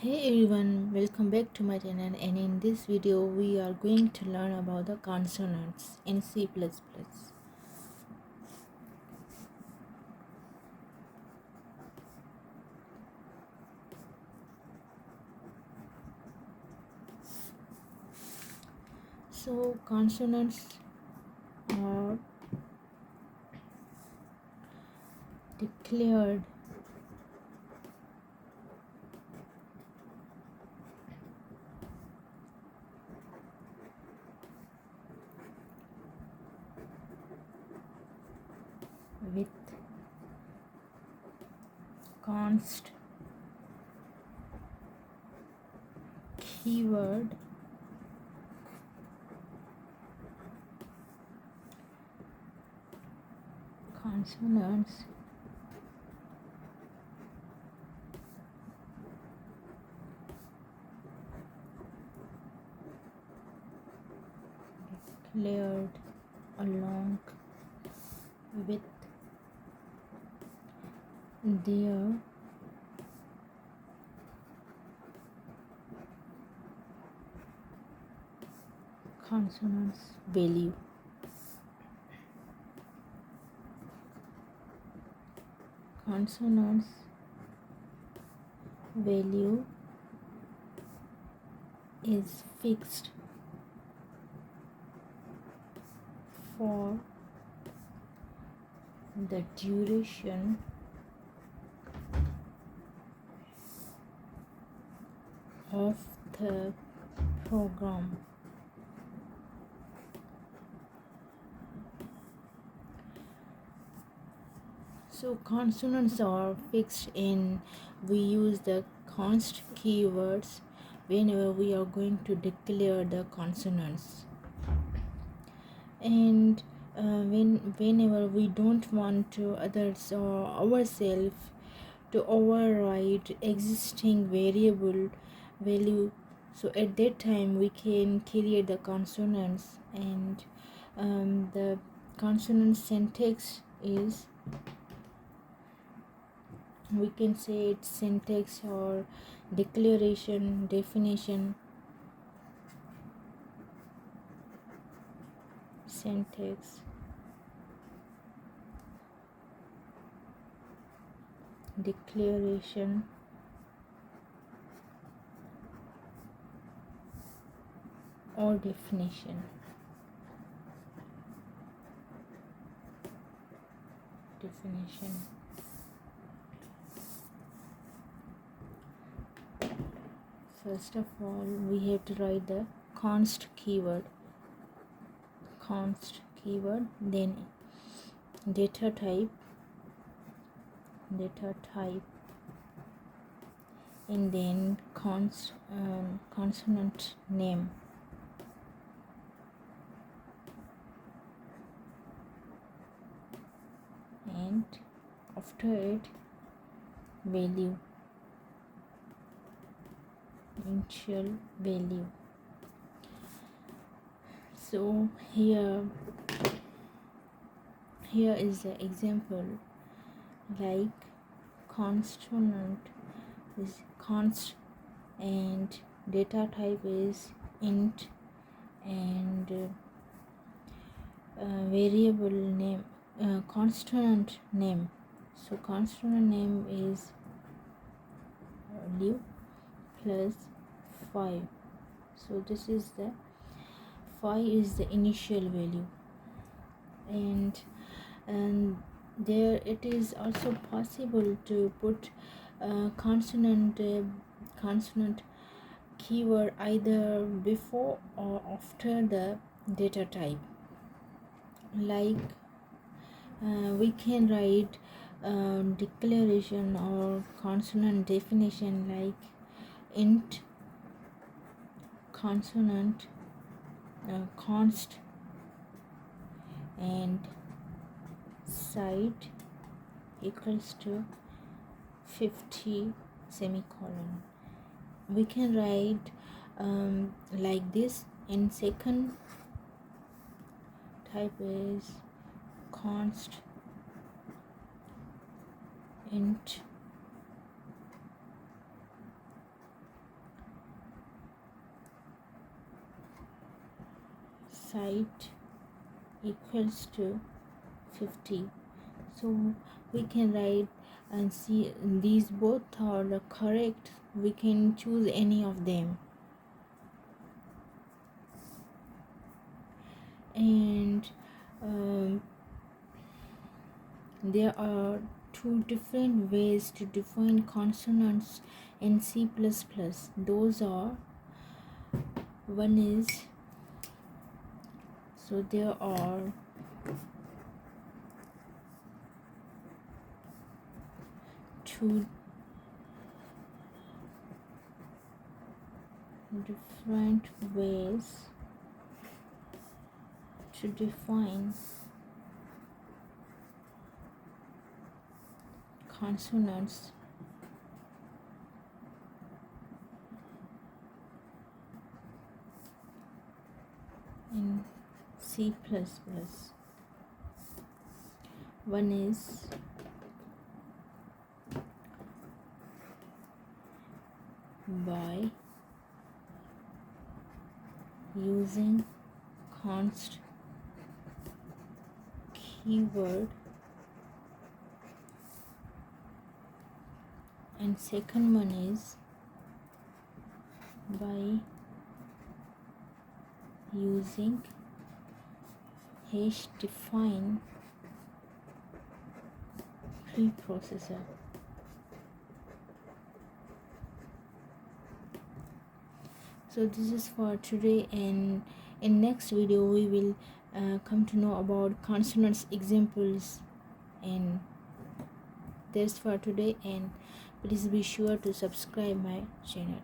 Hey everyone, welcome back to my channel, and in this video we are going to learn about the consonants in C++. So consonants are declared with const keyword consonants declared along with their consonants value. Consonants value is fixed for the duration of the program. So consonants are fixed in, we use the const keywords whenever we are going to declare the consonants, and whenever we don't want to others or ourselves to override existing variable value, so at that time we can create the consonants, and the consonant syntax is, we can say it's syntax or declaration, definition, syntax, declaration, or definition. First of all, we have to write the const keyword, then data type, and then consonant name, and after it value, initial value. So here is the example, like consonant is const and data type is int, and variable name, consonant name, so consonant name is value plus 5, so this is the 5 is the initial value, and there it is also possible to put consonant keyword either before or after the data type, like we can write declaration or consonant definition like int consonant const and site equals to 50 semicolon. We can write like this, and second type is const int side equals to 50. So we can write and see these both are the correct. We can choose any of them. And there are two different ways to define consonants in C++. Those are, one is, so there are two different ways to define consonants in C++. One is by using const keyword, and second one is by using hash define preprocessor. So this is for today, and in next video we will come to know about consonants examples, and that's for today. And please be sure to subscribe my channel.